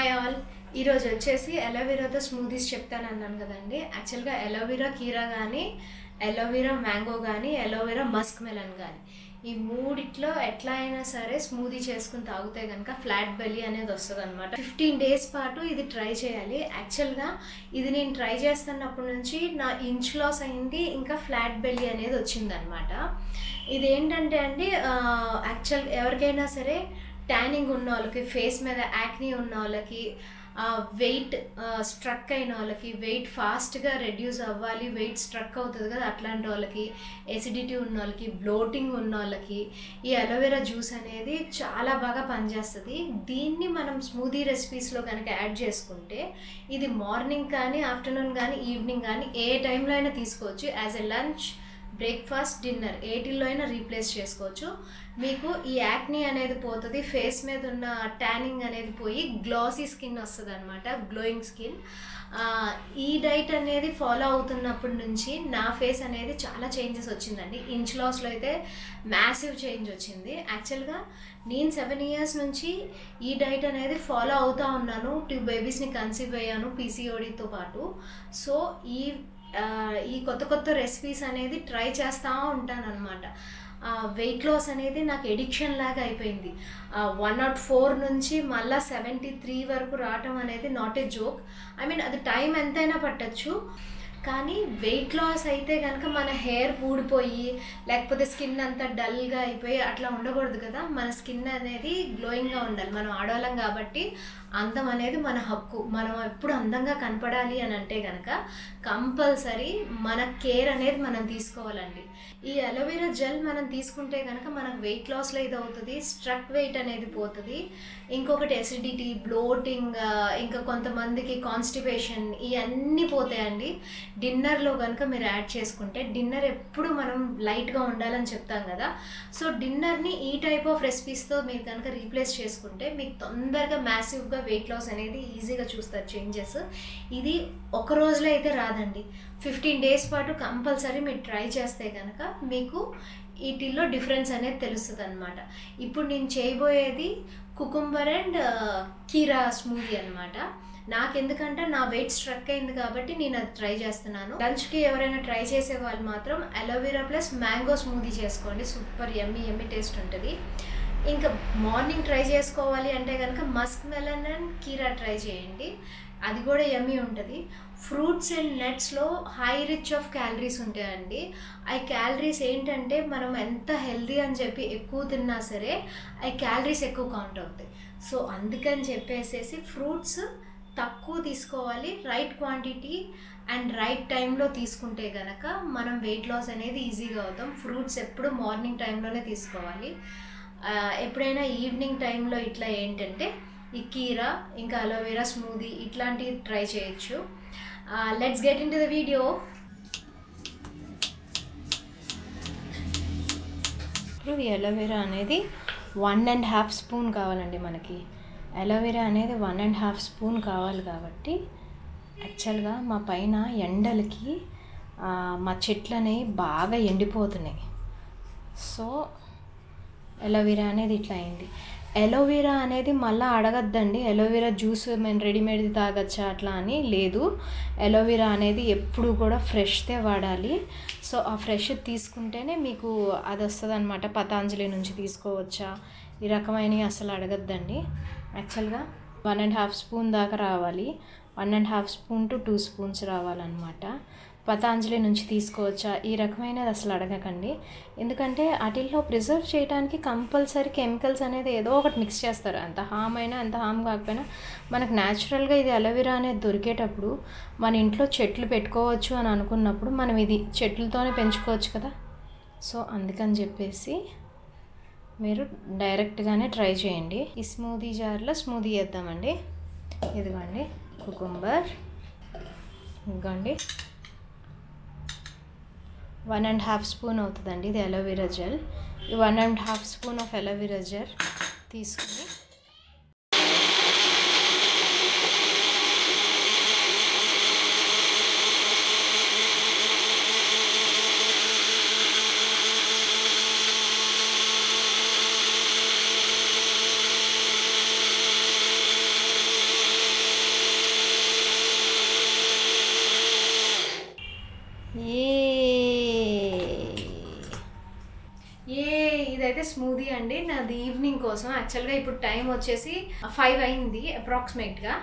Hi all. ఈరోజు వచ్చేసి ఎలోవెరాతో smoothies చెప్తాను అన్నాను కదండి. యాక్చువల్గా ఎలోవెరా కీరా కానీ, ఎలోవెరా మ్యాంగో కానీ, ఎలోవెరా మస్క్ మెలన్ కానీ, ఈ మూడిట్లో ఎట్లా అయినా సరే స్మూదీ చేసుకుని తాగితే కనుక ఫ్లాట్ బెల్లీ అనేది వస్తుంది అనమాట. 15 days పాటు ఇది ట్రై చేయాలి. యాక్చువల్గా ఇది నేను ట్రై చేస్తున్నప్పటి నుంచి నా ఇంచ్ లాస్ అయింది, ఇంకా ఫ్లాట్ బెల్లీ అనేది వచ్చిందనమాట. ఇది ఏంటంటే అండి, యాక్చువల్ ఎవరికైనా సరే ట్యానింగ్ ఉన్న వాళ్ళకి, ఫేస్ మీద యాక్నీ ఉన్న వాళ్ళకి, వెయిట్ స్ట్రక్ అయిన వాళ్ళకి, వెయిట్ ఫాస్ట్గా రెడ్యూస్ అవ్వాలి, వెయిట్ స్ట్రక్ అవుతుంది కదా అట్లాంటి వాళ్ళకి, ఎసిడిటీ ఉన్న వాళ్ళకి, బ్లోటింగ్ ఉన్న వాళ్ళకి ఈ అలోవెరా జ్యూస్ అనేది చాలా బాగా పనిచేస్తుంది. దీన్ని మనం స్మూదీ రెసిపీస్లో కనుక యాడ్ చేసుకుంటే ఇది మార్నింగ్ కానీ, ఆఫ్టర్నూన్ కానీ, ఈవినింగ్ కానీ ఏ టైంలో అయినా తీసుకోవచ్చు. As a lunch, breakfast, dinner ఏటిల్లో అయినా రీప్లేస్ చేసుకోవచ్చు. మీకు ఈ యాక్నీ అనేది పోతుంది, ఫేస్ మీద ఉన్న ట్యానింగ్ అనేది పోయి గ్లాసీ స్కిన్ వస్తుంది అనమాట, గ్లోయింగ్ స్కిన్. ఈ డైట్ అనేది ఫాలో అవుతున్నప్పటి నుంచి నా ఫేస్ అనేది చాలా చేంజెస్ వచ్చిందండి. ఇంచ్ లాస్లో అయితే మ్యాసివ్ చేంజ్ వచ్చింది. యాక్చువల్గా నేను 7 years నుంచి ఈ డైట్ అనేది ఫాలో అవుతూ ఉన్నాను. 2 babiesని కన్సీవ్ అయ్యాను పీసీఓడితో పాటు. సో ఈ కొత్త రెసిపీస్ అనేది ట్రై చేస్తూ ఉంటాను అనమాట. వెయిట్ లాస్ అనేది నాకు ఎడిక్షన్ లాగా అయిపోయింది. 104 నుంచి మళ్ళీ 73 వరకు రావటం అనేది not a joke. I mean అది టైం ఎంతైనా పట్టచ్చు, కానీ వెయిట్ లాస్ అయితే కనుక మన హెయిర్ ఊడిపోయి, లేకపోతే స్కిన్ అంతా డల్గా అయిపోయి అట్లా ఉండకూడదు కదా. మన స్కిన్ అనేది గ్లోయింగ్గా ఉండాలి. మనం ఆడవాళ్ళం కాబట్టి అందం అనేది మన హక్కు. మనం ఎప్పుడు అందంగా కనపడాలి అని అంటే కనుక కంపల్సరీ మన కేర్ అనేది మనం తీసుకోవాలండి. ఈ అలోవెరా జెల్ మనం తీసుకుంటే కనుక మనకు వెయిట్ లాస్లో ఇది అవుతుంది, స్ట్రక్ వెయిట్ అనేది పోతుంది. ఇంకొకటి ఎసిడిటీ, బ్లోటింగ్, ఇంకా కొంతమందికి కాన్స్టిపేషన్, ఇవన్నీ పోతాయండి. డిన్నర్లో కనుక మీరు యాడ్ చేసుకుంటే, డిన్నర్ ఎప్పుడు మనం లైట్గా ఉండాలని చెప్తాం కదా. సో డిన్నర్ని ఈ టైప్ ఆఫ్ రెసిపీస్తో మీరు కనుక రీప్లేస్ చేసుకుంటే మీకు తొందరగా మ్యాసివ్గా వెయిట్ లాస్ అనేది ఈజీగా చూస్తారు చేంజెస్. ఇది ఒక రోజులో అయితే రాదండి, 15 days పాటు కంపల్సరీ మీరు ట్రై చేస్తే కనుక మీకు వీటిల్లో డిఫరెన్స్ అనేది తెలుస్తుంది అనమాట. ఇప్పుడు నేను చేయబోయేది కుకుంబర్ అండ్ కీరా స్మూదీ అనమాట. నాకెందుకంటే నా వెయిట్ స్ట్రక్ అయింది కాబట్టి నేను అది ట్రై చేస్తున్నాను. లంచ్కి ఎవరైనా ట్రై చేసే వాళ్ళు మాత్రం అలోవెరా ప్లస్ మ్యాంగో స్మూదీ చేసుకోండి, సూపర్ యమ్మీ టేస్ట్ ఉంటుంది. ఇంకా మార్నింగ్ ట్రై చేసుకోవాలి అంటే కనుక మస్క్ మెలన్ అండ్ కీరా ట్రై చేయండి, అది కూడా యమ్మీ ఉంటుంది. ఫ్రూట్స్ అండ్ నట్స్లో హై రిచ్ ఆఫ్ క్యాలరీస్ ఉంటాయండి. ఆ క్యాలరీస్ ఏంటంటే మనం ఎంత హెల్దీ అని చెప్పి ఎక్కువ తిన్నా సరే ఆ క్యాలరీస్ ఎక్కువ కౌంట్ అవుతాయి. సో అందుకని చెప్పేసి ఫ్రూట్స్ తక్కువ తీసుకోవాలి, రైట్ క్వాంటిటీ అండ్ రైట్ టైంలో తీసుకుంటే కనుక మనం వెయిట్ లాస్ అనేది ఈజీగా అవుతాం. ఫ్రూట్స్ ఎప్పుడు మార్నింగ్ టైంలోనే తీసుకోవాలి. ఎప్పుడైనా ఈవినింగ్ టైంలో ఇట్లా ఏంటంటే ఈ కీరా ఇంకా అలోవెరా స్మూదీ ఇట్లాంటివి ట్రై చేయొచ్చు. Let's get in to the video. ఇప్పుడు ఈ అలోవెరా అనేది 1.5 spoon కావాలండి మనకి. అలోవెరా అనేది 1.5 spoon కావాలి కాబట్టి యాక్చువల్గా మా పైన ఎండలకి మా చెట్లు అనేవి బాగా ఎండిపోతున్నాయి. సో అలోవెరా అనేది ఇట్లా అయింది. అలోవెరా అనేది మళ్ళీ అడగద్దండి, అలోవెరా జ్యూస్ మేము రెడీమేడ్ తాగచ్చా అట్లా అని లేదు. అలోవెరా అనేది ఎప్పుడు కూడా ఫ్రెష్దే వాడాలి. సో ఆ ఫ్రెష్ తీసుకుంటేనే మీకు అది వస్తుంది అనమాట. పతాంజలి నుంచి తీసుకోవచ్చా ఈ రకమైనవి అసలు అడగద్దండి. యాక్చువల్గా 1.5 spoon దాకా రావాలి, 1.5 spoon to 2 spoons రావాలన్నమాట. పతాంజలి నుంచి తీసుకోవచ్చా ఈ రకమైనది అసలు అడగకండి. ఎందుకంటే వాటిల్లో ప్రిజర్వ్ చేయడానికి కంపల్సరీ కెమికల్స్ అనేది ఏదో ఒకటి మిక్స్ చేస్తారు. ఎంత హామ్ అయినా ఎంత హామ్ కాకపోయినా మనకు న్యాచురల్గా ఇది అలోవెరా అనేది దొరికేటప్పుడు మన ఇంట్లో చెట్లు పెట్టుకోవచ్చు అని అనుకున్నప్పుడు మనం ఇది చెట్లతోనే పెంచుకోవచ్చు కదా. సో అందుకని చెప్పేసి మీరు డైరెక్ట్గానే ట్రై చేయండి. ఈ స్మూదీ జార్లో స్మూదీ చేద్దామండి. ఇదిగోండి కుకుంబర్, ఇదిగోండి 1.5 spoon అవుతుందండి ఇది అలోవెరా జెల్. ఈ 1.5 spoon ఆఫ్ అలోవెరా జెల్ తీసుకుని ఇదైతే స్మూదీ అండి, నాది ఈవినింగ్ కోసం. యాక్చువల్గా ఇప్పుడు టైం వచ్చేసి 5 అయింది అప్రాక్సిమేట్గా.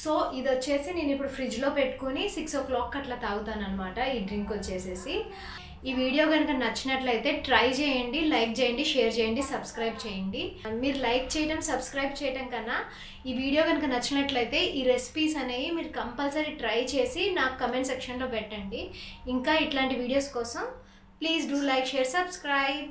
సో ఇది వచ్చేసి నేను ఇప్పుడు ఫ్రిడ్జ్లో పెట్టుకుని 6 o'clock అట్లా తాగుతాను అనమాట ఈ డ్రింక్ వచ్చేసేసి. ఈ వీడియో కనుక నచ్చినట్లయితే ట్రై చేయండి, లైక్ చేయండి, షేర్ చేయండి, సబ్స్క్రైబ్ చేయండి. మీరు లైక్ చేయడం, సబ్స్క్రైబ్ చేయడం కన్నా ఈ వీడియో కనుక నచ్చినట్లయితే ఈ రెసిపీస్ అనేవి మీరు కంపల్సరీ ట్రై చేసి నాకు కమెంట్ సెక్షన్లో పెట్టండి. ఇంకా ఇట్లాంటి వీడియోస్ కోసం please do like, share, subscribe.